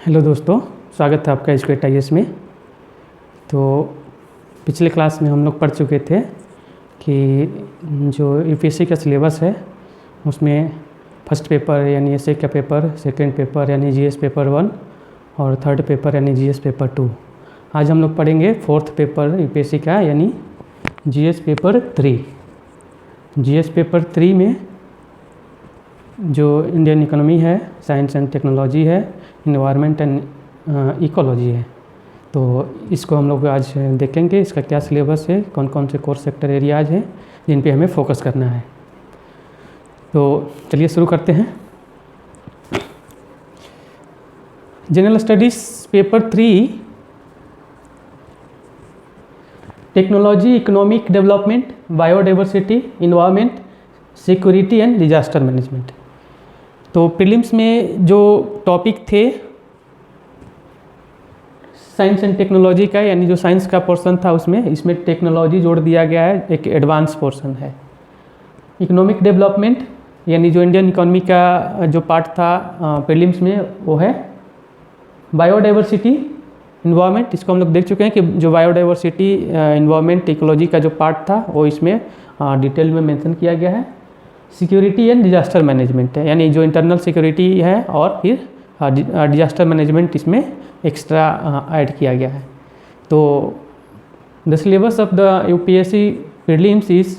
Hello दोस्तों, स्वागत है आपका एजुकेट IAS में। तो पिछले क्लास में हम लोग पढ़ चुके थे कि जो UPSC का सिलेबस है उसमें फर्स्ट पेपर यानी एसए का पेपर, सेकंड पेपर यानी GS पेपर 1 और थर्ड पेपर यानी GS पेपर 2। आज हम लोग पढ़ेंगे फोर्थ पेपर UPSC का यानी GS पेपर 3। GS पेपर 3 में जो इंडियन इकोनॉमी है, साइंस एंड टेक्नोलॉजी है, इन्वायरमेंट एंड इकोलॉजी है। तो इसको हम लोग आज देखेंगे, इसका क्या सिलेबस है, कौन कौन से कोर्स सेक्टर एरियाज हैं जिन पे हमें फोकस करना है। तो चलिए शुरू करते हैं। General studies paper 3, technology, economic development, biodiversity, environment, security and disaster management. तो प्रीलिम्स में जो टॉपिक थे साइंस एंड टेक्नोलॉजी का, यानी जो साइंस का पोर्शन था इसमें टेक्नोलॉजी जोड़ दिया गया है, एक एडवांस पोर्शन है। इकोनॉमिक डेवलपमेंट यानी जो इंडियन इकोनॉमी का जो पार्ट था प्रीलिम्स में वो है। बायोडाइवर्सिटी, इन्वायरमेंट, इसको हम लोग देख चुके हैं कि जो बायोडाइवर्सिटी, इन्वायरमेंट, इकोलॉजी का जो पार्ट था वो इसमें डिटेल में मेंशन किया गया है। सिक्योरिटी एंड डिजास्टर मैनेजमेंट है, यानी जो इंटरनल सिक्योरिटी है और फिर डिजास्टर मैनेजमेंट इसमें एक्स्ट्रा ऐड किया गया है। तो the syllabus of the UPSC prelims is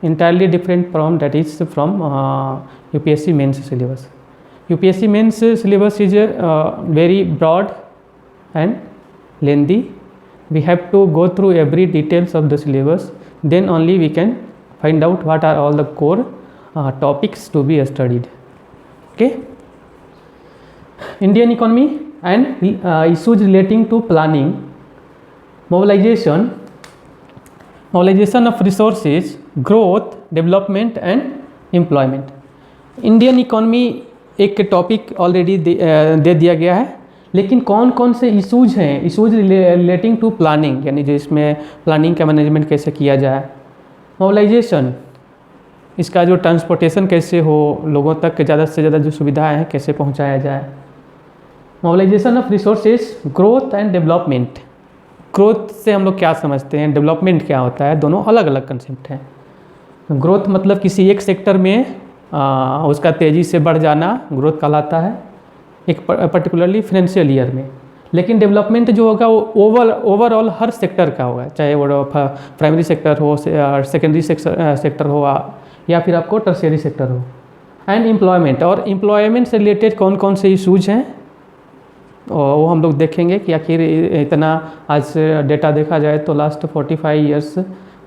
entirely different from that is from UPSC mains syllabus. UPSC mains syllabus is very broad and lengthy. We have to go through every details of the syllabus, then only we can find out what are all the core topics to be studied. Okay. Indian economy and issues relating to planning, mobilization of resources, growth, development and employment. Indian economy एक topic already दे दिया गया है, लेकिन कौन कौन से issues हैं, issues relating to planning, यानी जो इसमें प्लानिंग का मैनेजमेंट कैसे किया जाए। मोबिलाइजेशन, इसका जो ट्रांसपोर्टेशन कैसे हो, लोगों तक ज़्यादा से ज़्यादा जो सुविधाएं हैं कैसे पहुंचाया जाए। Mobilisation of resources, growth and development. Growth से हम लोग क्या समझते हैं, डेवलपमेंट क्या होता है, दोनों अलग अलग कंसेप्ट हैं। ग्रोथ मतलब किसी एक सेक्टर में उसका तेज़ी से बढ़ जाना ग्रोथ कहलाता है, एक पर्टिकुलरली फाइनेंशियल ईयर में। लेकिन डेवलपमेंट जो होगा वो ओवरऑल हर सेक्टर का होगा, चाहे वो प्राइमरी सेक्टर हो, सेकेंडरी सेक्टर हो या फिर आपको टर्शियरी सेक्टर हो। एंड एम्प्लॉयमेंट, और एम्प्लॉयमेंट से रिलेटेड कौन कौन से इशूज़ हैं वो हम लोग देखेंगे कि आखिर इतना आज डेटा देखा जाए तो लास्ट 45 ईयर्स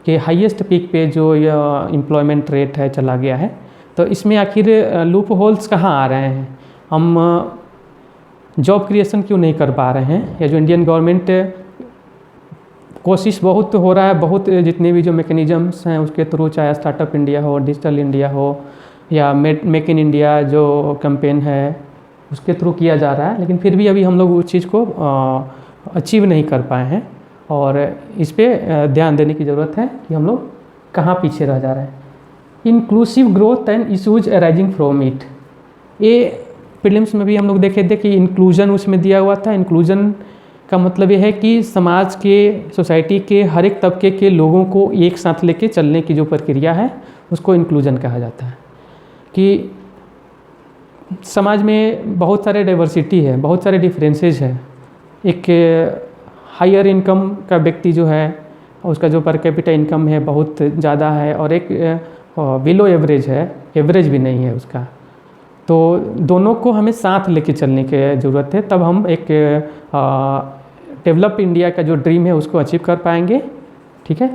के हाईएस्ट पीक पे जो एम्प्लॉयमेंट रेट है चला गया है। तो इसमें आखिर लूप होल्स कहाँ आ रहे हैं, हम जॉब क्रिएशन क्यों नहीं कर पा रहे हैं, या जो इंडियन गवर्नमेंट कोशिश बहुत हो रहा है, बहुत जितने भी जो मैकेनिज़म्स हैं उसके थ्रू, चाहे स्टार्टअप इंडिया हो, डिजिटल इंडिया हो या मेक इन इंडिया जो कैंपेन है उसके थ्रू किया जा रहा है, लेकिन फिर भी अभी हम लोग उस चीज़ को अचीव नहीं कर पाए हैं। और इस पर ध्यान देने की ज़रूरत है कि हम लोग कहाँ पीछे रह जा रहे हैं। Inclusive growth and issues arising from it, ये प्रीलिम्स में भी हम लोग देखे थे कि इंक्लूजन उसमें दिया हुआ था। इंक्लूजन का मतलब ये है कि समाज के, सोसाइटी के हर एक तबके के लोगों को एक साथ लेके चलने की जो प्रक्रिया है उसको इंक्लूजन कहा जाता है। कि समाज में बहुत सारे डाइवर्सिटी है, बहुत सारे डिफरेंसेस है। एक हायर इनकम का व्यक्ति जो है उसका जो पर कैपिटा इनकम है बहुत ज़्यादा है, और एक बिलो एवरेज है, एवरेज भी नहीं है उसका। तो दोनों को हमें साथ लेके चलने की ज़रूरत है, तब हम एक डेवलप इंडिया का जो ड्रीम है उसको अचीव कर पाएंगे। ठीक है।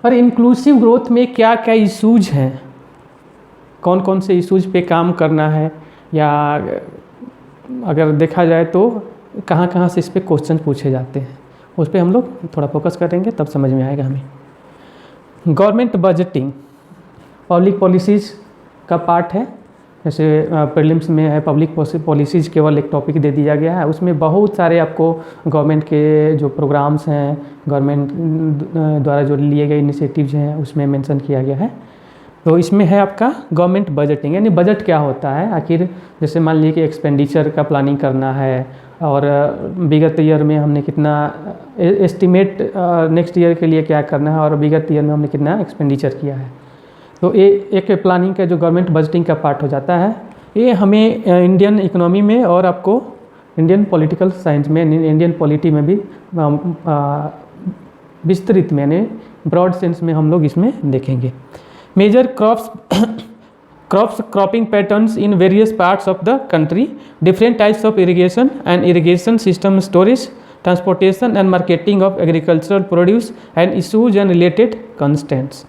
और इंक्लूसिव ग्रोथ में क्या क्या इशूज़ हैं, कौन कौन से इशूज़ पे काम करना है, या अगर देखा जाए तो कहाँ कहाँ से इस पे क्वेश्चन पूछे जाते हैं, उस पे हम लोग थोड़ा फोकस करेंगे, तब समझ में आएगा हमें। गवर्नमेंट बजटिंग पब्लिक पॉलिसीज़ का पार्ट है। जैसे प्रीलिम्स में है पब्लिक पॉलिसीज़, केवल एक टॉपिक दे दिया गया है, उसमें बहुत सारे आपको गवर्नमेंट के जो प्रोग्राम्स हैं, गवर्नमेंट द्वारा जो लिए गए इनिशिएटिव्स हैं उसमें मेंशन किया गया है। तो इसमें है आपका गवर्नमेंट बजटिंग, यानी बजट क्या होता है आखिर, जैसे मान लीजिए कि एक्सपेंडिचर का प्लानिंग करना है और विगत ईयर में हमने कितना एस्टिमेट नेक्स्ट ईयर के लिए क्या करना है और विगत ईयर में हमने कितना एक्सपेंडिचर किया है। तो ये एक प्लानिंग का जो गवर्नमेंट बजटिंग का पार्ट हो जाता है। ये हमें इंडियन इकोनॉमी में और आपको इंडियन पॉलिटिकल साइंस में, इंडियन पॉलिटी में भी विस्तृत में यानी ब्रॉड सेंस में हम लोग इसमें देखेंगे। Major cropping patterns in various parts of the country, different types of irrigation and irrigation system, storage, transportation and marketing of agricultural produce and issues and related constraints.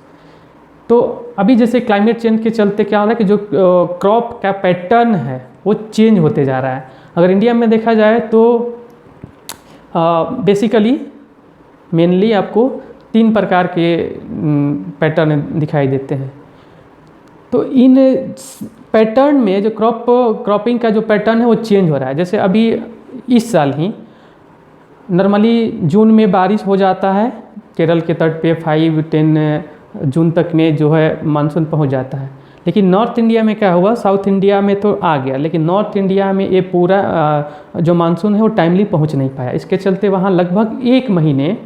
तो अभी जैसे क्लाइमेट चेंज के चलते क्या हो रहा है कि जो क्रॉप का पैटर्न है वो चेंज होते जा रहा है। अगर इंडिया में देखा जाए तो बेसिकली मेनली आपको 3 प्रकार के पैटर्न दिखाई देते हैं। तो इन पैटर्न में जो क्रॉपिंग का जो पैटर्न है वो चेंज हो रहा है। जैसे अभी इस साल ही नॉर्मली जून में बारिश हो जाता है, केरल के तट पे 5-10 जून तक में जो है मानसून पहुंच जाता है। लेकिन नॉर्थ इंडिया में क्या हुआ, साउथ इंडिया में तो आ गया, लेकिन नॉर्थ इंडिया में ये पूरा जो मानसून है वो टाइमली पहुंच नहीं पाया। इसके चलते वहाँ लगभग 1 महीने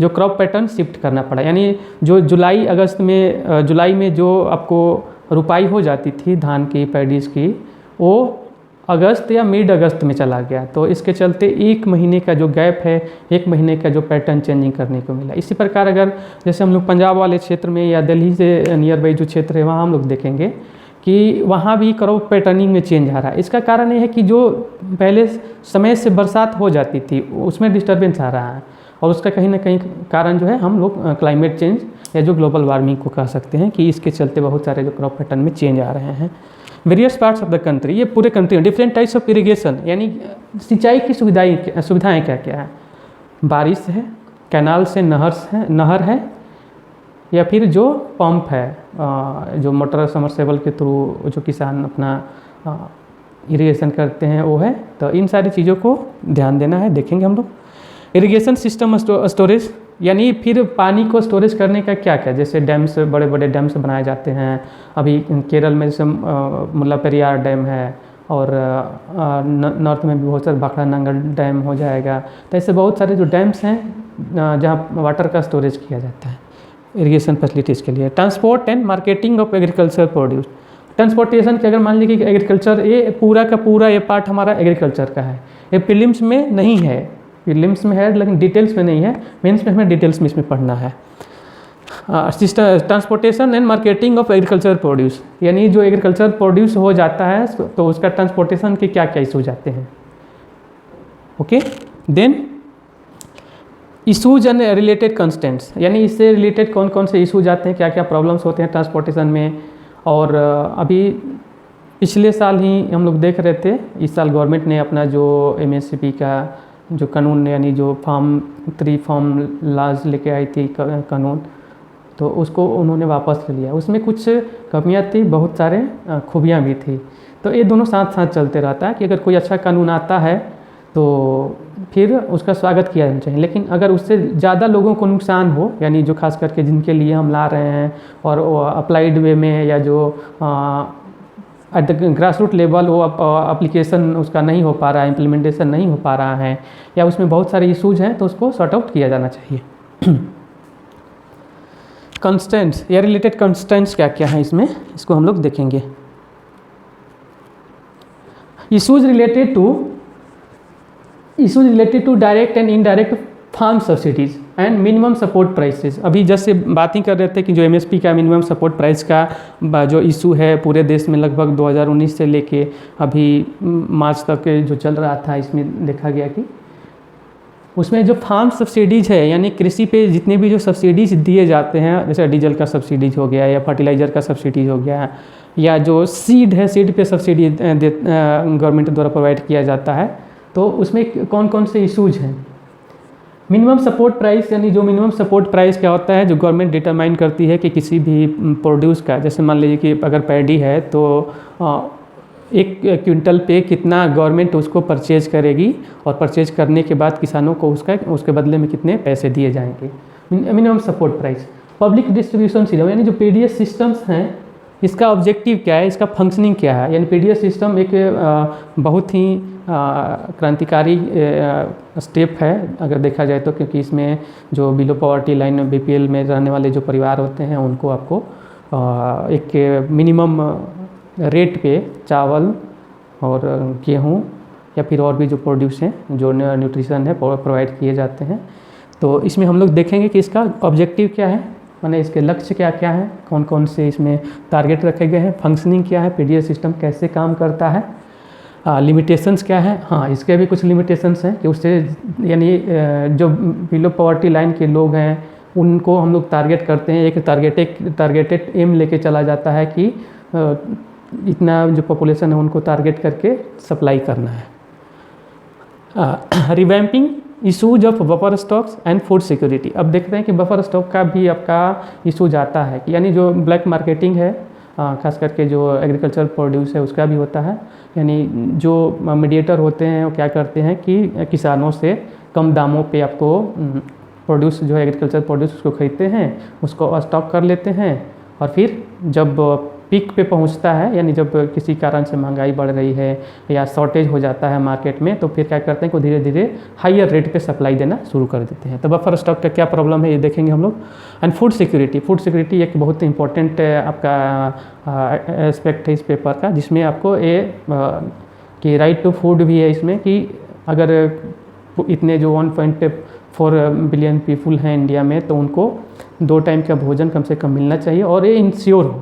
जो क्रॉप पैटर्न शिफ्ट करना पड़ा। यानी जो जुलाई में जो आपको रुपाई हो जाती थी धान की, पैडीज की, वो अगस्त या मिड अगस्त में चला गया। तो इसके चलते 1 महीने का जो गैप है, 1 महीने का जो पैटर्न चेंजिंग करने को मिला। इसी प्रकार अगर जैसे हम लोग पंजाब वाले क्षेत्र में या दिल्ली से नियर बाई जो क्षेत्र है वहाँ हम लोग देखेंगे कि वहाँ भी क्रॉप पैटर्निंग में चेंज आ रहा है। इसका कारण ये है कि जो पहले समय से बरसात हो जाती थी उसमें डिस्टर्बेंस आ रहा है, और उसका कहीं ना कहीं कारण जो है हम लोग क्लाइमेट चेंज या जो ग्लोबल वार्मिंग को कह सकते हैं कि इसके चलते बहुत सारे जो क्रॉप पैटर्न में चेंज आ रहे हैं। Various parts of the country, ये पूरे कंट्री में डिफरेंट टाइप्स ऑफ इरिगेशन, यानी सिंचाई की सुविधाएं क्या क्या है। बारिश है, कैनाल से नहर है, या फिर जो पंप है, जो मोटर समरसेबल के थ्रू जो किसान अपना इरिगेशन करते हैं वो है। तो इन सारी चीज़ों को ध्यान देना है, देखेंगे हम लोग। इरिगेशन सिस्टम स्टोरेज, यानी फिर पानी को स्टोरेज करने का क्या क्या, जैसे डैम्स, बड़े बड़े डैम्स बनाए जाते हैं। अभी केरल में जैसे मुल्ला पेरियार डैम है, और नॉर्थ में भी बहुत सारे भाखड़ा नांगल डैम हो जाएगा। तो ऐसे बहुत सारे जो डैम्स हैं जहाँ वाटर का स्टोरेज किया जाता है इरिगेशन फैसिलिटीज़ के लिए। Transport and marketing of agriculture produce, transportation के अगर मान लीजिए कि एग्रीकल्चर, ये पूरा का पूरा ये पार्ट हमारा एग्रीकल्चर का है। ये प्रीलिम्स में नहीं है, प्रीलिम्स में है लेकिन डिटेल्स में नहीं है, मेंस में हमें डिटेल्स में इसमें पढ़ना है। Transportation and marketing of agriculture produce, यानी जो एग्रीकल्चर प्रोड्यूस हो जाता है तो उसका ट्रांसपोर्टेशन के क्या क्या इशू जाते हैं। Okay, then issues and related constraints, यानी इससे रिलेटेड कौन कौन से इशूज आते हैं, क्या क्या प्रॉब्लम्स होते हैं ट्रांसपोर्टेशन में। और अभी पिछले साल ही हम लोग देख रहे थे, इस साल गवर्नमेंट ने अपना जो MSP का जो कानून, यानी जो फार्म 3 फार्म लाज लेके आई थी कानून, तो उसको उन्होंने वापस ले लिया। उसमें कुछ कमियां थी, बहुत सारे खूबियां भी थी। तो ये दोनों साथ साथ चलते रहता है कि अगर कोई अच्छा कानून आता है तो फिर उसका स्वागत किया जाना चाहिए, लेकिन अगर उससे ज़्यादा लोगों को नुकसान हो, यानी जो खास करके जिनके लिए हम ला रहे हैं और अप्लाइड वे में या जो at the grass root level वो एप्लीकेशन उसका नहीं हो पा रहा है, इम्प्लीमेंटेशन नहीं हो पा रहा है, या उसमें बहुत सारे इशूज़ हैं, तो उसको सॉर्ट आउट किया जाना चाहिए। कंस्टेंट्स या रिलेटेड कंस्टेंट्स क्या क्या हैं इसमें, इसको हम लोग देखेंगे। Issues related to direct and indirect farm subsidies and minimum support prices. अभी जैसे बात ही कर रहे थे कि जो MSP का मिनिमम सपोर्ट प्राइस का जो इशू है पूरे देश में लगभग 2019 से लेके अभी मार्च तक जो चल रहा था, इसमें देखा गया कि उसमें जो फार्म सब्सिडीज़ है, यानी कृषि पे जितने भी जो सब्सिडीज़ दिए जाते हैं, जैसे डीजल का सब्सिडीज हो गया या फर्टिलाइज़र का सब्सिडीज हो गया, या जो सीड है, सीड पे सब्सिडी गवर्नमेंट द्वारा प्रोवाइड किया जाता है, तो उसमें कौन कौन से इशूज़ हैं। मिनिमम सपोर्ट प्राइस, यानी जो मिनिमम सपोर्ट प्राइस क्या होता है, जो गवर्नमेंट डिटरमाइन करती है कि किसी भी प्रोड्यूस का, जैसे मान लीजिए कि अगर पैडी है तो 1 क्विंटल पे कितना गवर्नमेंट उसको परचेज करेगी, और परचेज करने के बाद किसानों को उसके बदले में कितने पैसे दिए जाएंगे। Minimum support price. Public distribution system, यानी जो PDS सिस्टम्स हैं इसका ऑब्जेक्टिव क्या है, इसका फंक्शनिंग क्या है। यानी पीडीएस सिस्टम एक बहुत ही क्रांतिकारी स्टेप है अगर देखा जाए तो, क्योंकि इसमें जो बिलो पॉवर्टी लाइन बीपीएल में रहने वाले जो परिवार होते हैं उनको आपको एक मिनिमम रेट पे चावल और गेहूँ या फिर और भी जो प्रोड्यूस हैं, जो न्यूट्रिशन है, प्रोवाइड किए जाते हैं। तो इसमें हम लोग देखेंगे कि इसका ऑब्जेक्टिव क्या है, माने इसके लक्ष्य क्या क्या है, कौन कौन से इसमें टारगेट रखे गए हैं, फंक्शनिंग क्या है, पीडीएस सिस्टम कैसे काम करता है, लिमिटेशंस क्या है। हाँ, इसके भी कुछ लिमिटेशंस हैं कि उससे यानी जो बिलो पॉवर्टी लाइन के लोग हैं उनको हम लोग टारगेट करते हैं, एक टारगेटेड एम लेके चला जाता है कि इतना जो पॉपुलेशन है उनको टारगेट करके सप्लाई करना है। Revamping issues of buffer stocks and food security. अब देखते हैं कि बफर स्टॉक का भी आपका इशूज आता है कि यानी जो ब्लैक मार्केटिंग है, खास करके जो एग्रीकल्चर प्रोड्यूस है उसका भी होता है। यानी जो मीडिएटर होते हैं वो क्या करते हैं कि किसानों से कम दामों पे आपको प्रोड्यूस जो है एग्रीकल्चर प्रोड्यूस उसको खरीदते हैं, उसको स्टॉक कर लेते हैं और फिर जब पीक पे पहुंचता है, यानी जब किसी कारण से महंगाई बढ़ रही है या शॉर्टेज हो जाता है मार्केट में, तो फिर क्या करते हैं कि धीरे धीरे हाईयर रेट पे सप्लाई देना शुरू कर देते हैं। तो बफर स्टॉक का क्या प्रॉब्लम है ये देखेंगे हम लोग। एंड फूड सिक्योरिटी एक बहुत इंपॉर्टेंट आपका एस्पेक्ट है इस पेपर का, जिसमें आपको कि राइट टू फूड भी है इसमें, कि अगर इतने जो 1.4 बिलियन पीपुल हैं इंडिया में, तो उनको 2 टाइम का भोजन कम से कम मिलना चाहिए और ये इंश्योर हो।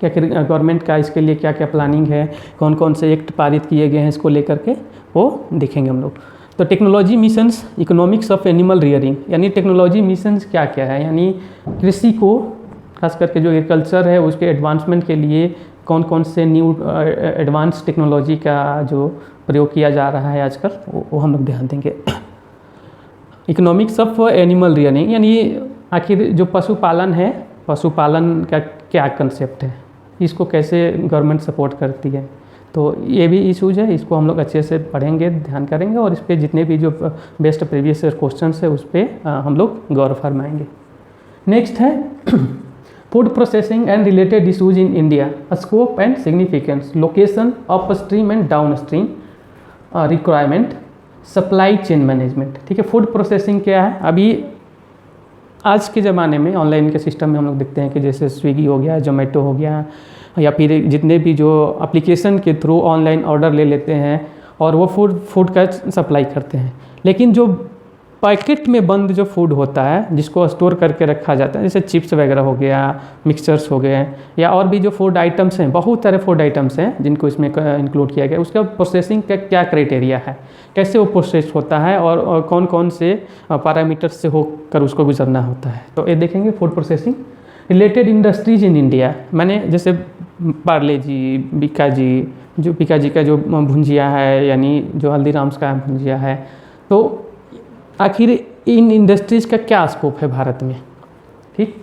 क्या गवर्नमेंट का इसके लिए क्या क्या प्लानिंग है, कौन कौन से एक्ट पारित किए गए हैं इसको लेकर के वो देखेंगे हम लोग। तो technology missions, economics of animal rearing, यानी टेक्नोलॉजी मिशंस क्या क्या है, यानी कृषि को खास करके जो एग्रीकल्चर है उसके एडवांसमेंट के लिए कौन कौन से न्यू एडवांस टेक्नोलॉजी का जो प्रयोग किया जा रहा है आजकल, वो हम लोग ध्यान देंगे। इकोनॉमिक्स ऑफ एनिमल रियरिंग, यानी आखिर जो पशुपालन है, पशुपालन का क्या कंसेप्ट है, इसको कैसे गवर्नमेंट सपोर्ट करती है। तो ये भी इशूज है, इसको हम लोग अच्छे से पढ़ेंगे, ध्यान करेंगे और इस पर जितने भी जो बेस्ट प्रीवियस क्वेश्चन है उस पर हम लोग गौर फरमाएंगे। नेक्स्ट है food processing and related issues in India, scope and significance, location, upstream and downstream requirement, supply chain management. ठीक है, फूड प्रोसेसिंग क्या है। अभी आज के ज़माने में ऑनलाइन के सिस्टम में हम लोग देखते हैं कि जैसे स्विगी हो गया, जोमेटो हो गया, या फिर जितने भी जो एप्लीकेशन के थ्रू ऑनलाइन ऑर्डर ले लेते हैं और वो फूड का सप्लाई करते हैं। लेकिन जो पैकेट में बंद जो फूड होता है, जिसको स्टोर करके रखा जाता है, जैसे चिप्स वगैरह हो गया, मिक्सचर्स हो गए, या और भी जो फूड आइटम्स हैं, बहुत सारे फूड आइटम्स हैं जिनको इसमें इंक्लूड किया गया, उसका प्रोसेसिंग का क्या क्राइटेरिया है, कैसे वो प्रोसेस होता है और कौन कौन से पैरामीटर्स से होकर उसको गुजरना होता है। तो ये देखेंगे food processing. Related industries in India, मैंने जैसे पार्ले जी, बीका जी का जो भुंजिया है, यानी जो हल्दीराम्स का भुंजिया है, तो आखिर इन इंडस्ट्रीज़ का क्या स्कोप है भारत में। ठीक,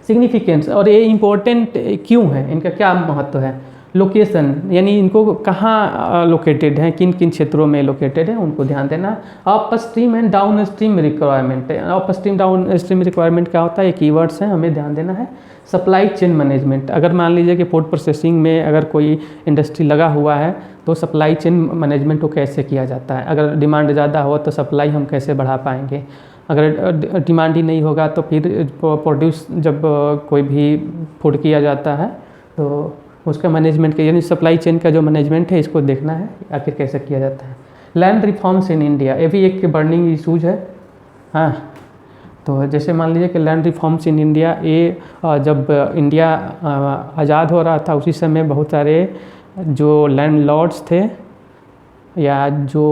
सिग्निफिकेंस, और ये इम्पोर्टेंट क्यों है, इनका क्या महत्व है। लोकेशन, यानी इनको कहाँ लोकेटेड हैं, किन किन क्षेत्रों में लोकेटेड है, उनको ध्यान देना। Upstream and down stream requirement, upstream down stream requirement क्या होता है, ये कीवर्ड्स हैं, हमें ध्यान देना है। सप्लाई चेन मैनेजमेंट, अगर मान लीजिए कि फूड प्रोसेसिंग में अगर कोई इंडस्ट्री लगा हुआ है तो सप्लाई चेन मैनेजमेंट को कैसे किया जाता है। अगर डिमांड ज़्यादा हो तो सप्लाई हम कैसे बढ़ा पाएंगे, अगर डिमांड ही नहीं होगा तो फिर प्रोड्यूस जब कोई भी फूड किया जाता है तो उसका मैनेजमेंट के, यानी सप्लाई चेन का जो मैनेजमेंट है इसको देखना है आखिर कैसे किया जाता है। लैंड रिफॉर्म्स इन इंडिया, ये भी एक बर्निंग इशूज है। हाँ, तो जैसे मान लीजिए कि लैंड रिफॉर्म्स इन इंडिया, ये जब इंडिया आज़ाद हो रहा था उसी समय बहुत सारे जो लैंड लॉर्ड्स थे या जो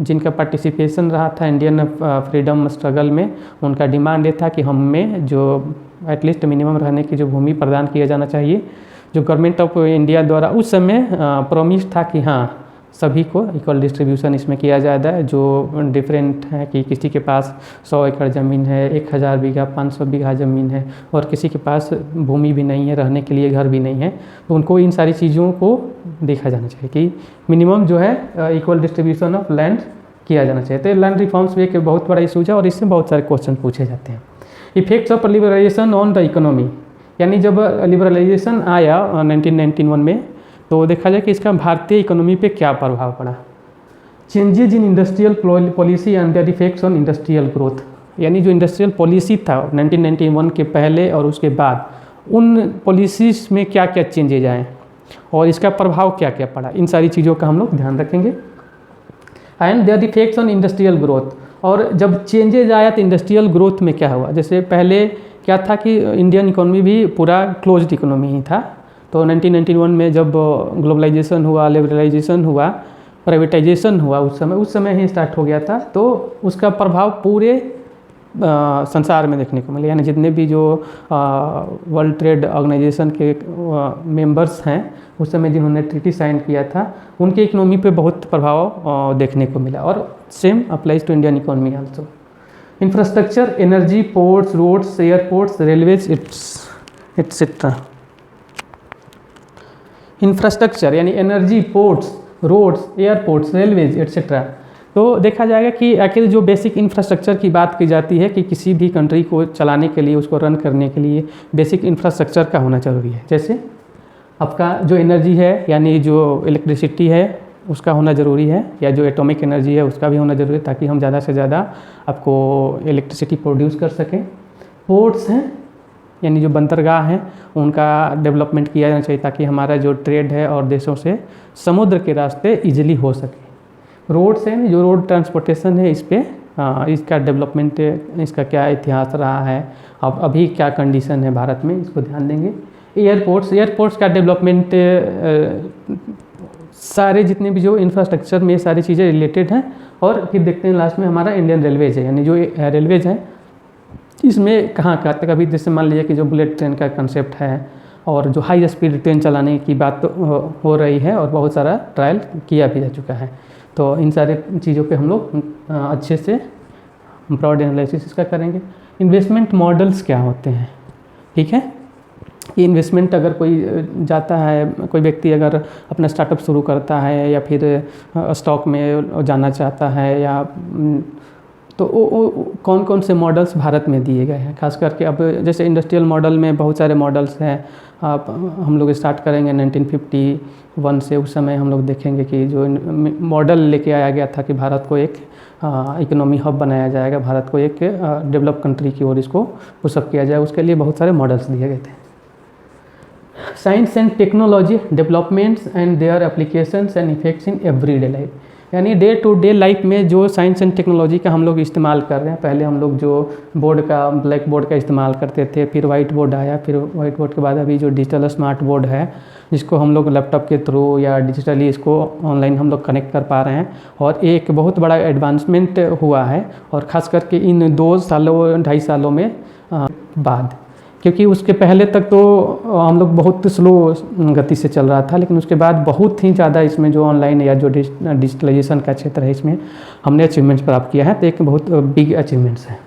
जिनका पार्टिसिपेशन रहा था इंडियन फ्रीडम स्ट्रगल में, उनका डिमांड ये था कि हमें जो एटलीस्ट मिनिमम रहने की जो भूमि प्रदान किया जाना चाहिए। जो गवर्नमेंट ऑफ इंडिया द्वारा उस समय प्रॉमिस था कि हाँ सभी को इक्वल डिस्ट्रीब्यूशन इसमें किया जाएगा। जो डिफरेंट है कि किसी के पास 100 एकड़ ज़मीन है, 1000 बीघा, 500 बीघा ज़मीन है और किसी के पास भूमि भी नहीं है, रहने के लिए घर भी नहीं है, तो उनको इन सारी चीज़ों को देखा जाना चाहिए कि मिनिमम जो है इक्वल डिस्ट्रीब्यूशन ऑफ लैंड किया जाना चाहिए। तो लैंड रिफॉर्म्स भी एक बहुत बड़ा इशू है और इससे बहुत सारे क्वेश्चन पूछे जाते हैं। Effects of liberalisation on the economy, यानी जब लिबरलाइजेशन आया 1991 में, तो देखा जाए कि इसका भारतीय इकोनॉमी पे क्या प्रभाव पड़ा। Changes in industrial policy and there effects on industrial growth, यानी जो इंडस्ट्रियल पॉलिसी था 1991 के पहले और उसके बाद, उन पॉलिसीज़ में क्या क्या चेंजेज आए और इसका प्रभाव क्या क्या पड़ा, इन सारी चीज़ों का हम लोग ध्यान रखेंगे। And there effects on industrial growth, और जब चेंजेज आया तो इंडस्ट्रियल ग्रोथ में क्या हुआ। जैसे पहले क्या था कि इंडियन इकोनॉमी भी पूरा क्लोज्ड इकोनॉमी ही था, तो 1991 में जब ग्लोबलाइजेशन हुआ, लिबरलाइजेशन हुआ, प्राइवेटाइजेशन हुआ, उस समय ही स्टार्ट हो गया था, तो उसका प्रभाव पूरे संसार में देखने को मिले। यानी जितने भी जो वर्ल्ड ट्रेड ऑर्गेनाइजेशन के मेंबर्स हैं उस समय जिन्होंने ट्रीटी साइन किया था, उनके इकोनॉमी पे बहुत प्रभाव देखने को मिला, और same applies to Indian economy also. Infrastructure, energy, ports, roads, airports, railways etcetera. Infrastructure यानी energy, ports, roads, airports, railways etcetera. तो देखा जाएगा कि आखिर जो बेसिक इंफ्रास्ट्रक्चर की बात की जाती है कि किसी भी कंट्री को चलाने के लिए, उसको रन करने के लिए बेसिक इंफ्रास्ट्रक्चर का होना जरूरी है। जैसे आपका जो एनर्जी है, यानी जो इलेक्ट्रिसिटी है उसका होना ज़रूरी है, या जो एटॉमिक एनर्जी है उसका भी होना ज़रूरी है, ताकि हम ज़्यादा से ज़्यादा आपको इलेक्ट्रिसिटी प्रोड्यूस कर सकें। पोर्ट्स हैं, यानी जो बंदरगाह हैं उनका डेवलपमेंट किया जाना चाहिए, ताकि हमारा जो ट्रेड है और देशों से समुद्र के रास्ते इजीली हो सके। रोड्स हैं, जो रोड ट्रांसपोर्टेशन है, इस पे इसका डेवलपमेंट, इसका क्या इतिहास रहा है, अब अभी क्या कंडीशन है भारत में, इसको ध्यान देंगे। एयरपोर्ट्स का डेवलपमेंट, सारे जितने भी जो इंफ्रास्ट्रक्चर में सारी चीज़ें रिलेटेड हैं। और फिर देखते हैं लास्ट में हमारा इंडियन रेलवेज है, यानी जो रेलवेज है इसमें कहाँ तक, अभी जैसे मान लीजिए कि जो बुलेट ट्रेन का कंसेप्ट है और जो हाई स्पीड ट्रेन चलाने की बात हो रही है, और बहुत सारा ट्रायल किया भी जा चुका है। तो इन सारे चीज़ों पे हम लोग अच्छे से ब्रॉड एनालिसिस इसका करेंगे। इन्वेस्टमेंट मॉडल्स क्या होते हैं, ठीक है, कि इन्वेस्टमेंट अगर कोई जाता है, कोई व्यक्ति अगर अपना स्टार्टअप शुरू करता है या फिर स्टॉक में जाना चाहता है, या तो कौन कौन से मॉडल्स भारत में दिए गए हैं। खास करके अब जैसे इंडस्ट्रियल मॉडल में बहुत सारे मॉडल्स हैं। आप हम लोग स्टार्ट करेंगे 1951 से, उस समय हम लोग देखेंगे कि जो मॉडल लेके आया गया था कि भारत को एक इकोनॉमी हब बनाया जाएगा, भारत को एक डेवलप कंट्री की ओर इसको पुशअप किया जाए, उसके लिए बहुत सारे मॉडल्स दिए गए थे। Science and technology developments and their applications and effects in everyday life, यानी डे टू डे लाइफ में जो साइंस एंड टेक्नोलॉजी का हम लोग इस्तेमाल कर रहे हैं। पहले हम लोग जो बोर्ड का, ब्लैक बोर्ड का इस्तेमाल करते थे, फिर वाइट बोर्ड आया, फिर वाइट बोर्ड के बाद अभी जो डिजिटल स्मार्ट बोर्ड है, जिसको हम लोग लैपटॉप के थ्रू या डिजिटली इसको ऑनलाइन हम लोग कनेक्ट कर पा रहे हैं, और एक बहुत बड़ा एडवांसमेंट हुआ है, और ख़ास करके इन 2 सालों 2.5 सालों में बाद, क्योंकि उसके पहले तक तो हम लोग बहुत स्लो गति से चल रहा था, लेकिन उसके बाद बहुत ही ज़्यादा इसमें जो ऑनलाइन या जो डिजिटलाइजेशन का क्षेत्र है इसमें हमने अचीवमेंट्स प्राप्त किया है। तो एक बहुत बिग अचीवमेंट्स है।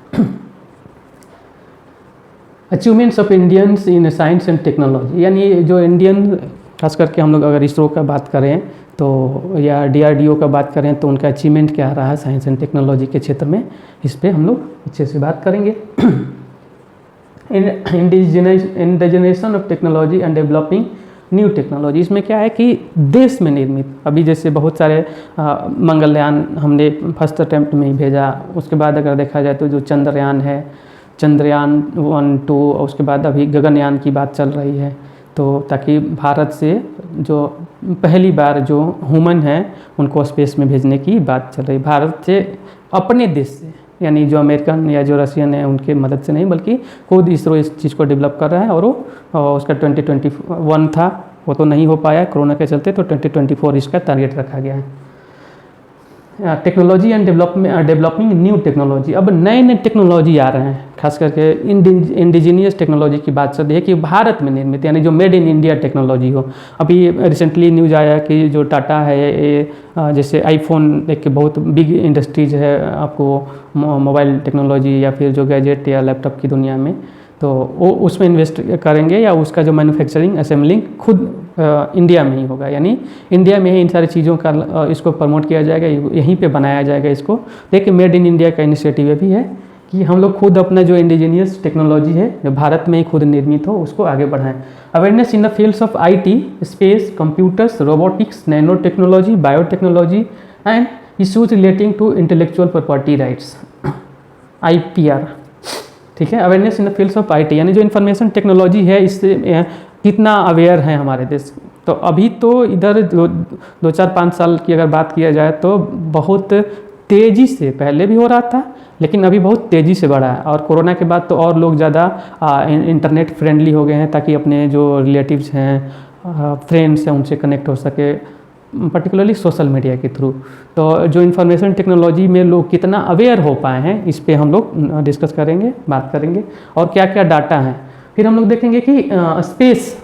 Achievements of Indians in science and technology, यानी जो इंडियन, खास करके हम लोग अगर इसरो का बात करें तो, या DRDO का बात करें तो उनका अचीवमेंट क्या रहा है साइंस एंड टेक्नोलॉजी के क्षेत्र में, इस पर हम लोग अच्छे से बात करेंगे। Indigenisation of technology and developing new technology, इसमें क्या है कि देश में निर्मित, अभी जैसे बहुत सारे मंगलयान हमने फर्स्ट अटैम्प्ट में ही भेजा, उसके बाद अगर देखा जाए तो जो चंद्रयान है, चंद्रयान 1, 2, और उसके बाद अभी गगनयान की बात चल रही है, तो ताकि भारत से जो पहली बार जो ह्यूमन है उनको स्पेस में भेजने की बात चल रही, भारत से, अपने देश से, यानी जो अमेरिकन या जो रशियन है उनके मदद से नहीं, बल्कि खुद इसरो इस चीज़ को डेवलप कर रहा है। और वो उसका 2021 था, वो तो नहीं हो पाया कोरोना के चलते, तो 2024 इसका टारगेट रखा गया है। Technology and developing new technology, अब नए नए टेक्नोलॉजी आ रहे हैं, खास करके इंडिजीनियस टेक्नोलॉजी की बात चल रही है कि भारत में निर्मित, यानी जो मेड इन इंडिया टेक्नोलॉजी हो। अभी रिसेंटली न्यूज़ आया कि जो टाटा है, ये जैसे आईफोन एक बहुत बिग इंडस्ट्रीज है आपको मोबाइल टेक्नोलॉजी या फिर जो गैजेट या लैपटॉप की दुनिया में, तो वो उसमें इन्वेस्ट करेंगे, या उसका जो मैन्युफैक्चरिंग असेंबलिंग खुद इंडिया में ही होगा, यानी इंडिया में ही इन सारी चीज़ों का इसको प्रमोट किया जाएगा, यहीं पे बनाया जाएगा इसको। देखिए मेड इन इंडिया का इनिशिएटिव भी है कि हम लोग खुद अपना जो इंडिजीनियस टेक्नोलॉजी है जो भारत में ही खुद निर्मित हो उसको आगे बढ़ाएं। Awareness in the fields of IT, space, computers, robotics, nano technology, biotechnology and issues relating to intellectual property rights, IPR। ठीक है, awareness in the fields of IT यानी जो इन्फॉर्मेशन टेक्नोलॉजी है इससे कितना अवेयर है हमारे देश। तो अभी तो इधर 2-4-5 साल की अगर बात किया जाए तो बहुत तेज़ी से, पहले भी हो रहा था लेकिन अभी बहुत तेज़ी से बढ़ा है, और कोरोना के बाद तो और लोग ज़्यादा इंटरनेट फ्रेंडली हो गए हैं ताकि अपने जो रिलेटिव्स हैं, फ्रेंड्स हैं, उनसे कनेक्ट हो सके, पर्टिकुलरली सोशल मीडिया के थ्रू। तो जो इन्फॉर्मेशन टेक्नोलॉजी में लोग कितना अवेयर हो पाए हैं इस पे हम लोग डिस्कस करेंगे, बात करेंगे, और क्या क्या डाटा है। फिर हम लोग देखेंगे कि स्पेस,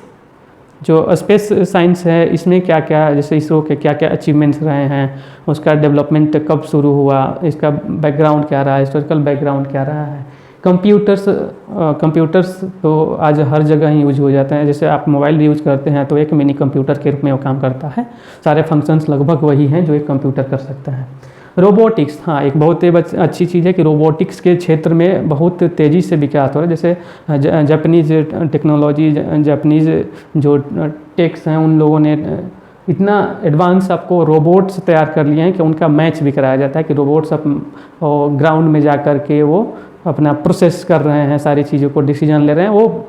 जो स्पेस साइंस है इसमें क्या क्या, जैसे इसरो के क्या क्या अचीवमेंट्स रहे हैं, उसका डेवलपमेंट कब शुरू हुआ, इसका बैकग्राउंड क्या रहा है, हिस्टोरिकल बैकग्राउंड क्या रहा है। कंप्यूटर्स तो आज हर जगह ही यूज हो जाते हैं, जैसे आप मोबाइल यूज करते हैं तो एक मिनी कंप्यूटर के रूप में वो काम करता है, सारे फंक्शंस लगभग वही हैं जो एक कंप्यूटर कर सकता है। रोबोटिक्स, हाँ, एक बहुत ही अच्छी चीज़ है कि रोबोटिक्स के क्षेत्र में बहुत तेज़ी से विकास हो रहा है। जैसे जापानीज़ टेक्नोलॉजी, जापानीज़ जो टेक्स हैं उन लोगों ने इतना एडवांस आपको रोबोट्स तैयार कर लिए हैं कि उनका मैच भी कराया जाता है कि रोबोट्स अब ग्राउंड में जा कर के वो अपना प्रोसेस कर रहे हैं, सारी चीज़ों को डिसीजन ले रहे हैं, वो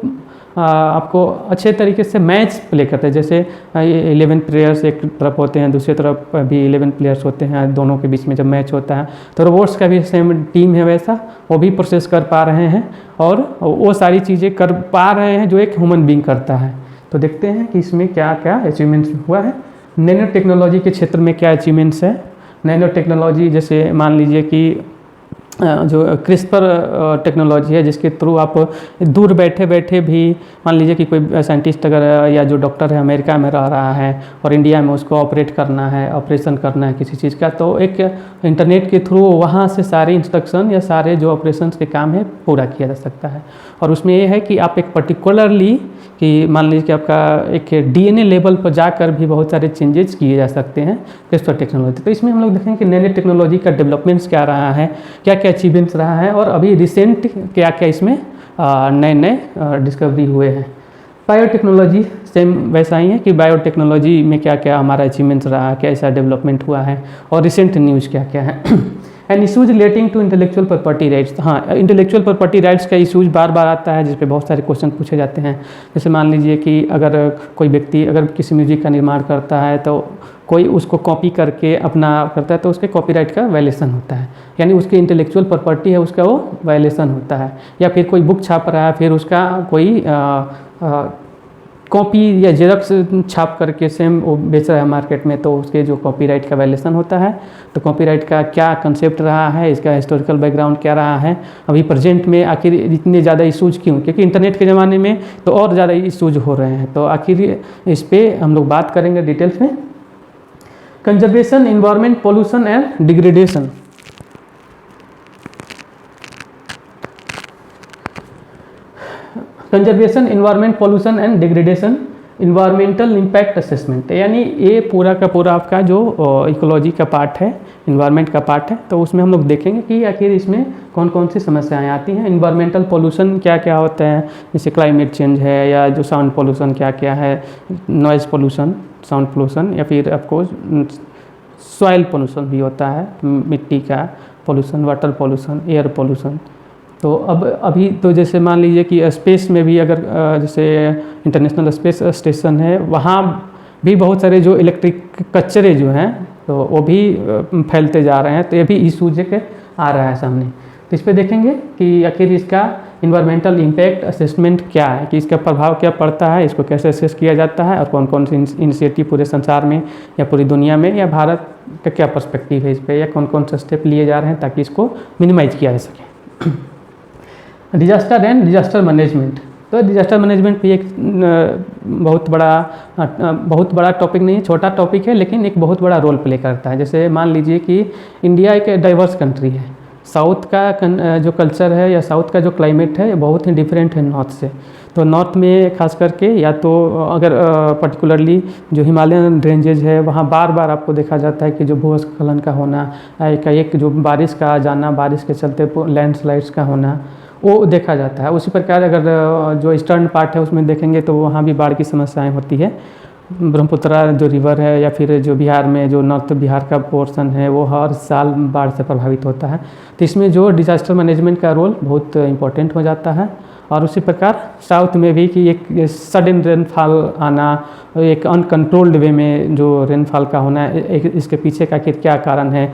आपको अच्छे तरीके से मैच प्ले करते हैं। जैसे 11 प्लेयर्स एक तरफ होते हैं, दूसरी तरफ भी 11 प्लेयर्स होते हैं, दोनों के बीच में जब मैच होता है तो रोबोट्स का भी सेम टीम है वैसा, वो भी प्रोसेस कर पा रहे हैं और वो सारी चीज़ें कर पा रहे हैं जो एक ह्यूमन बीइंग करता है। तो देखते हैं कि इसमें क्या क्या अचीवमेंट्स हुआ है। नैनो टेक्नोलॉजी के क्षेत्र में क्या अचीवमेंट्स है। नैनो टेक्नोलॉजी जैसे मान लीजिए कि जो क्रिस्पर टेक्नोलॉजी है जिसके थ्रू आप दूर बैठे बैठे भी, मान लीजिए कि कोई साइंटिस्ट अगर या जो डॉक्टर है अमेरिका में रह रहा है और इंडिया में उसको ऑपरेशन करना है किसी चीज़ का, तो एक इंटरनेट के थ्रू वहाँ से सारे इंस्ट्रक्शन या सारे जो ऑपरेशंस के काम है पूरा किया जा सकता है। और उसमें ये है कि आप एक पर्टिकुलरली कि मान लीजिए कि आपका एक DNA लेवल पर जाकर भी बहुत सारे चेंजेस किए जा सकते हैं क्रिस्पर टेक्नोलॉजी। तो इसमें हम लोग देखेंगे कि नैनो टेक्नोलॉजी का डेवलपमेंट्स क्या रहा है, क्या क्या अचीवमेंट्स रहा है, और अभी रिसेंट क्या क्या इसमें नए नए डिस्कवरी हुए हैं। बायोटेक्नोलॉजी सेम वैसा ही है कि बायोटेक्नोलॉजी में क्या क्या हमारा अचीवमेंट्स रहा, कैसा डेवलपमेंट हुआ है, और रिसेंट न्यूज़ क्या क्या है। And issues relating to intellectual property rights. हाँ, इंटेलेक्चुअल प्रॉपर्टी राइट्स का इशूज़ बार बार आता है जिस पे बहुत सारे क्वेश्चन पूछे जाते हैं। जैसे मान लीजिए कि अगर कोई व्यक्ति अगर किसी म्यूजिक का निर्माण करता है तो कोई उसको कॉपी करके अपना करता है तो उसके कॉपीराइट का वायलेशन होता है, यानी उसकी इंटेलेक्चुअल प्रॉपर्टी है उसका वो वायलेशन होता है। या फिर कोई बुक छाप रहा है, फिर उसका कोई कॉपी या जेरॉक्स छाप करके सेम वो बेच रहा है मार्केट में, तो उसके जो कॉपीराइट का वायलेशन होता है। तो कॉपीराइट का क्या कंसेप्ट रहा है, इसका हिस्टोरिकल बैकग्राउंड क्या रहा है, अभी प्रेजेंट में आखिर इतने ज़्यादा इशूज़ क्यों, क्योंकि इंटरनेट के ज़माने में तो और ज़्यादा इशूज़ हो रहे हैं। तो आखिर इस पर हम लोग बात करेंगे डिटेल्स में। Conservation, environment, pollution and degradation. Conservation, environment, pollution and degradation, environmental impact assessment, यानी ये पूरा का पूरा आपका जो इकोलॉजी का पार्ट है, इन्वायरमेंट का पार्ट है। तो उसमें हम लोग देखेंगे कि आखिर इसमें कौन कौन सी समस्याएं आती हैं। इन्वायरमेंटल पोल्यूशन क्या क्या होता है, जैसे क्लाइमेट चेंज है, या जो साउंड पोल्यूशन क्या क्या है, नॉइज़ पोल्यूशन, साउंड पोल्यूशन, या फिर आपको सॉइल पोल्यूशन भी होता है, मिट्टी का pollution, water pollution, air pollution. तो अब अभी तो जैसे मान लीजिए कि स्पेस में भी अगर जैसे इंटरनेशनल स्पेस स्टेशन है, वहाँ भी बहुत सारे जो इलेक्ट्रिक कचरे जो हैं तो वो भी फैलते जा रहे हैं। तो ये भी इशूज के आ रहा है सामने। तो इस पर देखेंगे कि आखिर इसका इन्वायरमेंटल इम्पैक्ट असेसमेंट क्या है, कि इसका प्रभाव क्या पड़ता है, इसको कैसे असेस किया जाता है, और कौन कौन सी इनिशिएटिव पूरे संसार में या पूरी दुनिया में या भारत का क्या पर्सपेक्टिव है इस पर, या कौन कौन से स्टेप लिए जा रहे हैं ताकि इसको मिनिमाइज किया जा सके। Disaster and disaster management. तो डिजास्टर मैनेजमेंट भी एक बहुत बड़ा टॉपिक नहीं है, छोटा टॉपिक है, लेकिन एक बहुत बड़ा रोल प्ले करता है। जैसे मान लीजिए कि इंडिया एक डाइवर्स कंट्री है, साउथ का जो कल्चर है या साउथ का जो क्लाइमेट है बहुत ही डिफरेंट है नॉर्थ से। तो नॉर्थ में खास करके, या तो अगर पर्टिकुलरली जो हिमालयन रेंजेज है वहाँ बार बार आपको देखा जाता है कि जो भूस्खलन का होना, एक जो बारिश का आ जाना, बारिश के चलते लैंडस्लाइड्स का होना, वो देखा जाता है। उसी प्रकार अगर जो ईस्टर्न पार्ट है उसमें देखेंगे तो वहाँ भी बाढ़ की समस्याएं होती है। ब्रह्मपुत्रा जो रिवर है, या फिर जो बिहार में जो नॉर्थ बिहार का पोर्शन है वो हर साल बाढ़ से प्रभावित होता है। तो इसमें जो डिजास्टर मैनेजमेंट का रोल बहुत इम्पोर्टेंट हो जाता है। और उसी प्रकार साउथ में भी कि एक सडन रेनफॉल आना, एक अनकंट्रोल्ड वे में जो रेनफॉल का होना, इसके पीछे का क्या कारण है।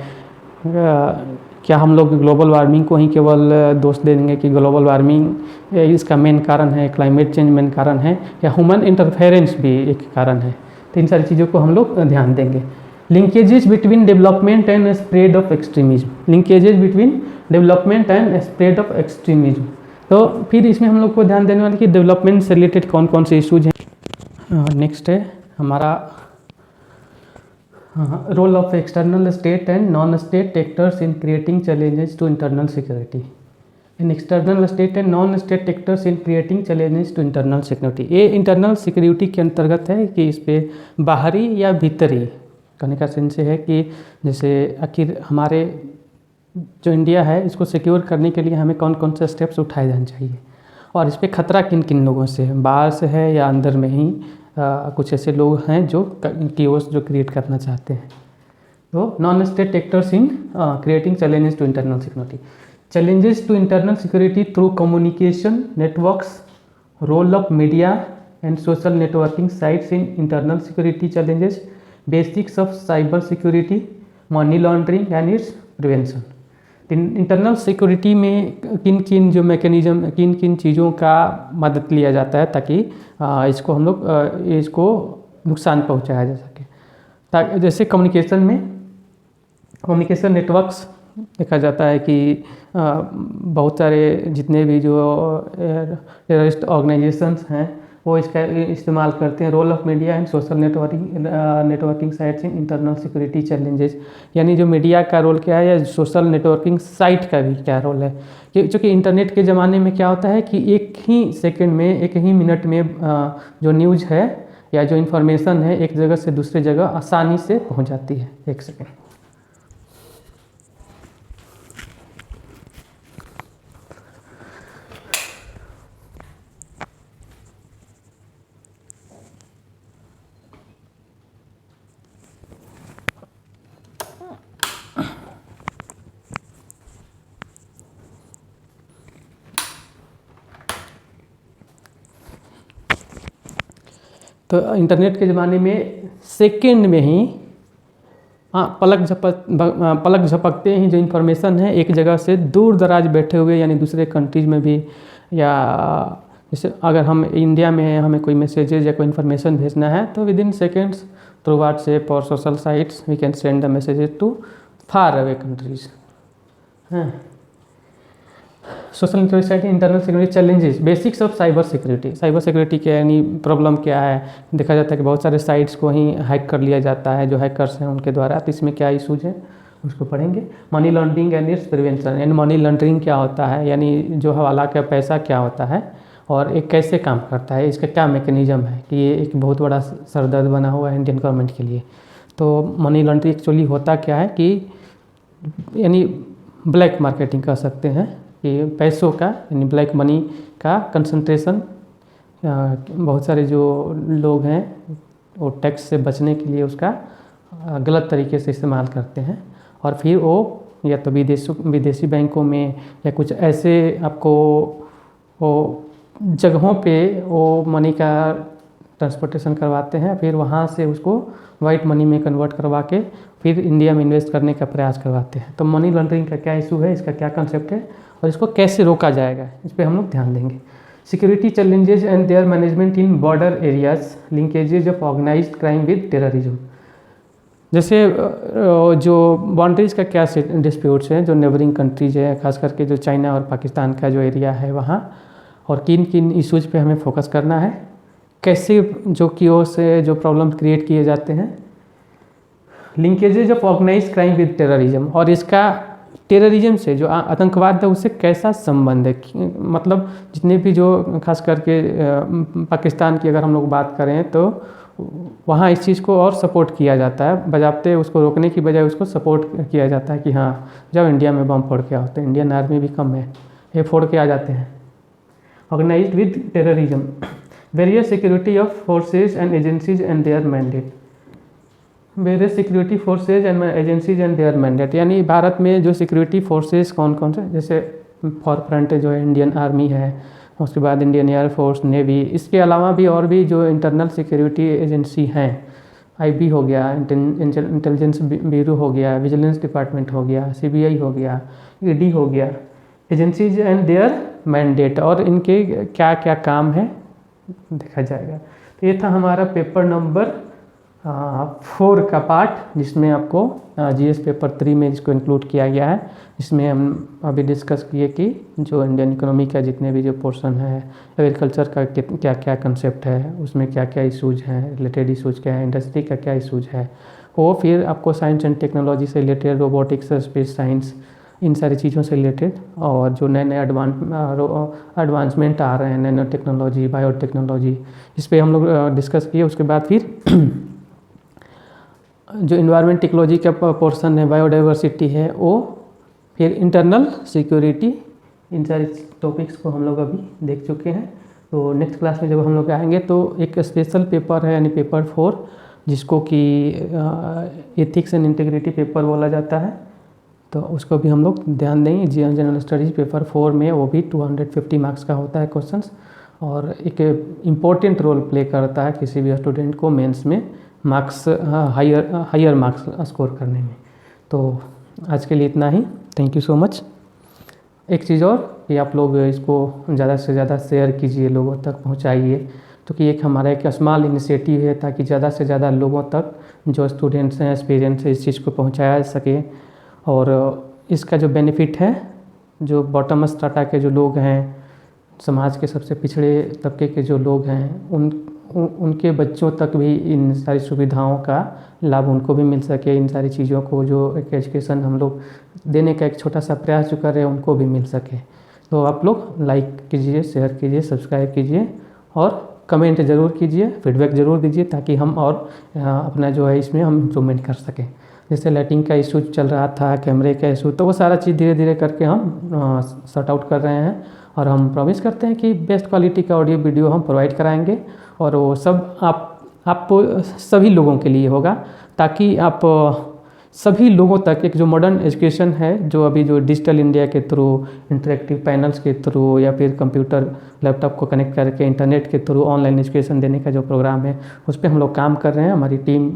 क्या हम लोग ग्लोबल वार्मिंग को ही केवल दोष दे देंगे कि ग्लोबल वार्मिंग इसका मेन कारण है, क्लाइमेट चेंज मेन कारण है, या ह्यूमन इंटरफेरेंस भी एक कारण है। तो इन सारी चीज़ों को हम लोग ध्यान देंगे। Linkages between development and spread of extremism, linkages between development and spread of extremism. तो फिर इसमें हम लोग को ध्यान देने वाले कि डेवलपमेंट से रिलेटेड कौन कौन से इशूज हैं। नेक्स्ट है हमारा role of external state and non state actors in creating challenges to internal security. In external state and non state actors in creating challenges to internal security, ये internal security के अंतर्गत है कि इस पर बाहरी या भीतरी कहने का सेंस है कि जैसे आखिर हमारे जो इंडिया है इसको सिक्योर करने के लिए हमें कौन कौन से स्टेप्स उठाए जाने चाहिए, और इस पर खतरा किन किन लोगों से है, बाहर से है या अंदर में ही कुछ ऐसे लोग हैं जो कियोस जो क्रिएट करना चाहते हैं। तो non state actors in creating challenges to internal security, challenges to internal security through communication networks, role of media and social networking sites in internal security challenges, basics of cyber security, money laundering and its prevention. Internal security में किन किन जो mechanism, किन किन चीज़ों का मदद लिया जाता है ताकि इसको हम लोग इसको नुकसान पहुंचाया जा सके। ताकि जैसे कम्युनिकेशन में, कम्युनिकेशन नेटवर्क्स देखा जाता है कि बहुत सारे जितने भी जो टेररिस्ट ऑर्गेनाइजेशंस हैं वो इसका इस्तेमाल करते हैं। Role of media and social networking sites in internal security challenges, यानी जो मीडिया का रोल क्या है या सोशल नेटवर्किंग साइट का भी क्या रोल है। क्योंकि इंटरनेट के ज़माने में क्या होता है कि एक ही सेकंड में, एक ही मिनट में जो न्यूज़ है या जो इन्फॉर्मेशन है एक जगह से दूसरी जगह आसानी से पहुँच जाती है, एक सेकेंड। तो इंटरनेट के ज़माने में सेकेंड में ही पलक झपकते ही जो इन्फॉर्मेशन है एक जगह से दूर दराज बैठे हुए यानी दूसरे कंट्रीज़ में भी, या जैसे अगर हम इंडिया में हैं, हमें कोई मैसेजेज या कोई इन्फॉर्मेशन भेजना है तो within seconds through WhatsApp और social sites we can send the messages to far away countries. Social network internal security challenges, basics of cyber security. Cyber security के यानी प्रॉब्लम क्या है, देखा जाता है कि बहुत सारे साइट्स को ही हैक कर लिया जाता है जो हैकर्स हैं उनके द्वारा। तो इसमें क्या इशूज हैं उसको पढ़ेंगे। Money laundering and its prevention, यानी मनी लॉन्ड्रिंग क्या होता है, यानी जो हवाला का पैसा क्या होता है और एक कैसे काम करता है, इसका क्या मैकेनिज्म है, कि ये एक बहुत बड़ा सरदर्द बना हुआ है इंडियन गवर्नमेंट के लिए। तो मनी लॉन्ड्रिंग एक्चुअली होता क्या है कि यानी ब्लैक मार्केटिंग कर सकते हैं कि पैसों का यानी ब्लैक मनी का कंसंट्रेशन, बहुत सारे जो लोग हैं वो टैक्स से बचने के लिए उसका गलत तरीके से इस्तेमाल करते हैं, और फिर वो या तो विदेशी बैंकों में या कुछ ऐसे आपको वो जगहों पे वो मनी का ट्रांसपोर्टेशन करवाते हैं, फिर वहाँ से उसको वाइट मनी में कन्वर्ट करवा के फिर इंडिया में इन्वेस्ट करने का प्रयास करवाते हैं। तो मनी लॉन्ड्रिंग का क्या इशू है, इसका क्या कंसेप्ट है और इसको कैसे रोका जाएगा, इस पर हम लोग ध्यान देंगे। Security challenges and their management in border areas, linkages of organised crime with terrorism. जैसे जो बाउंड्रीज का क्या डिस्प्यूट्स हैं, जो नेबरिंग कंट्रीज है, खास करके जो चाइना और पाकिस्तान का जो एरिया है वहाँ, और किन किन इश्यूज पे हमें फोकस करना है, कैसे जो की ओर से जो प्रॉब्लम क्रिएट किए जाते हैं। Linkages of organised crime with terrorism, और इसका टेररिज्म से, जो आतंकवाद है उससे कैसा संबंध है, मतलब जितने भी जो खास करके पाकिस्तान की अगर हम लोग बात करें तो वहाँ इस चीज़ को और सपोर्ट किया जाता है, बजाते उसको रोकने की बजाय उसको सपोर्ट किया जाता है कि हाँ जाओ इंडिया में बम फोड़ के आओ। तो इंडियन आर्मी भी कम है, ये फोड़ के आ जाते हैं। Organised with terrorism, various security of forces and agencies and their mandate, various security forces and agencies and their mandate, यानी भारत में जो सिक्योरिटी फोर्सेज कौन कौन से, जैसे फॉर फ्रंट जो है इंडियन आर्मी है, उसके बाद इंडियन एयरफोर्स, नेवी, इसके अलावा भी और भी जो इंटरनल सिक्योरिटी एजेंसी हैं, आईबी हो गया, इंटेलिजेंस ब्यूरो हो गया, विजिलेंस डिपार्टमेंट हो गया, सीबीआई हो गया, ईडी हो गया, एजेंसीज एंड देयर मैंडेट, और इनके क्या क्या काम है देखा जाएगा। तो ये था हमारा पेपर नंबर 4 का पार्ट, जिसमें आपको जीएस पेपर 3 में इसको इंक्लूड किया गया है, जिसमें हम अभी डिस्कस किए कि जो इंडियन इकोनॉमी का जितने भी जो पोर्शन है, एग्रीकल्चर का क्या क्या कंसेप्ट है, उसमें क्या क्या इशूज़ हैं, रिलेटेड इशूज़ क्या है, इंडस्ट्री का क्या इशूज़ है, वो फिर आपको साइंस एंड टेक्नोलॉजी से रिलेटेड, रोबोटिक्स, स्पेस साइंस, इन सारी चीज़ों से रिलेटेड, और जो नए नए एडवांसमेंट आ रहे हैं, नैनो टेक्नोलॉजी, बायोटेक्नोलॉजी, इस पर हम लोग डिस्कस किए। उसके बाद फिर जो इन्वायरमेंट टेक्नोलॉजी का पोर्शन है, बायोडाइवर्सिटी है, वो फिर इंटरनल सिक्योरिटी, इन सारे टॉपिक्स को हम लोग अभी देख चुके हैं। तो नेक्स्ट क्लास में जब हम लोग आएंगे तो एक स्पेशल पेपर है, यानी पेपर 4, जिसको कि एथिक्स एंड इंटीग्रिटी पेपर बोला जाता है, तो उसको भी हम लोग ध्यान देंगे। जनरल स्टडीज़ पेपर 4 में वो भी 250 मार्क्स का होता है क्वेश्चंस, और एक इम्पोर्टेंट रोल प्ले करता है किसी भी स्टूडेंट को मेंस में मार्क्स हायर मार्क्स स्कोर करने में। तो आज के लिए इतना ही, थैंक यू सो मच। एक चीज़ और कि आप लोग इसको ज़्यादा से ज़्यादा शेयर कीजिए, लोगों तक पहुंचाइए, तो कि एक हमारा एक स्मॉल इनिशिएटिव है ताकि ज़्यादा से ज़्यादा लोगों तक जो स्टूडेंट्स हैं, एस्पिरेंट्स हैं, इस चीज़ को पहुंचाया जा सके। और इसका जो बेनिफिट है, जो बॉटम स्ट्रेटा के जो लोग हैं, समाज के सबसे पिछड़े तबके के जो लोग हैं, उनके बच्चों तक भी इन सारी सुविधाओं का लाभ उनको भी मिल सके, इन सारी चीज़ों को जो एक एजुकेशन हम लोग देने का एक छोटा सा प्रयास जो कर रहे हैं उनको भी मिल सके। तो आप लोग लाइक कीजिए, शेयर कीजिए, सब्सक्राइब कीजिए और कमेंट ज़रूर कीजिए, फीडबैक ज़रूर दीजिए, ताकि हम और अपना जो है इसमें हम इम्प्रूवमेंट कर सकें। जैसे लाइटिंग का इशू चल रहा था, कैमरे का इशू, तो वो सारा चीज़ धीरे धीरे करके हम सॉर्ट आउट कर रहे हैं, और हम प्रॉमिस करते हैं कि बेस्ट क्वालिटी का ऑडियो वीडियो हम प्रोवाइड कराएंगे, और वो सब आप सभी लोगों के लिए होगा, ताकि आप सभी लोगों तक एक जो मॉडर्न एजुकेशन है, जो अभी जो डिजिटल इंडिया के थ्रू, इंटरेक्टिव पैनल्स के थ्रू, या फिर कंप्यूटर लैपटॉप को कनेक्ट करके इंटरनेट के थ्रू ऑनलाइन एजुकेशन देने का जो प्रोग्राम है, उस पर हम लोग काम कर रहे हैं। हमारी टीम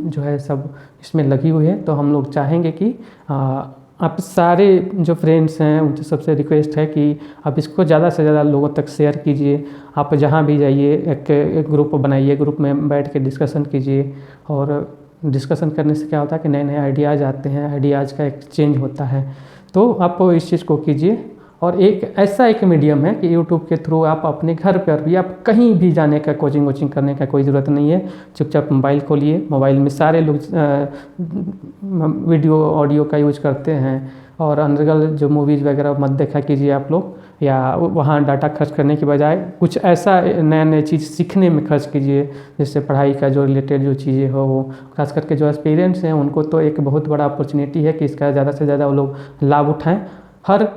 जो है सब इसमें लगी हुई है। तो हम लोग चाहेंगे कि आप सारे जो फ्रेंड्स हैं उनसे सबसे रिक्वेस्ट है कि आप इसको ज़्यादा से ज़्यादा लोगों तक शेयर कीजिए। आप जहाँ भी जाइए एक ग्रुप बनाइए, ग्रुप में बैठ के डिस्कशन कीजिए, और डिस्कशन करने से क्या होता है कि नए नए आइडियाज़ आते हैं, आइडियाज़ का एक्सचेंज होता है। तो आप इस चीज़ को कीजिए। और एक ऐसा एक मीडियम है कि यूट्यूब के थ्रू आप अपने घर पर भी, आप कहीं भी जाने का, कोचिंग वोचिंग करने का कोई ज़रूरत नहीं है। चुपचाप मोबाइल खोलिए, मोबाइल में सारे लोग वीडियो ऑडियो का यूज करते हैं, और अनर्गल जो मूवीज़ वगैरह मत देखा कीजिए आप लोग, या वहाँ डाटा खर्च करने के बजाय कुछ ऐसा नया नया चीज़ सीखने में खर्च कीजिए, जिससे पढ़ाई का जो रिलेटेड जो चीज़ें हो, वो खास करके जो एस्पिरेंट्स हैं उनको तो एक बहुत बड़ा अपॉर्चुनिटी है कि इसका ज़्यादा से ज़्यादा वो लोग लाभ उठाएँ। हर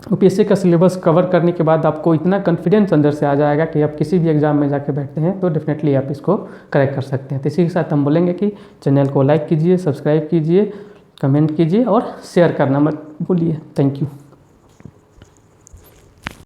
यूपीएससी का सिलेबस कवर करने के बाद आपको इतना कॉन्फिडेंस अंदर से आ जाएगा कि आप किसी भी एग्ज़ाम में जाके बैठते हैं तो डेफिनेटली आप इसको क्रैक कर सकते हैं। तो इसी के साथ हम बोलेंगे कि चैनल को लाइक कीजिए, सब्सक्राइब कीजिए, कमेंट कीजिए और शेयर करना मत भूलिए। Thank you.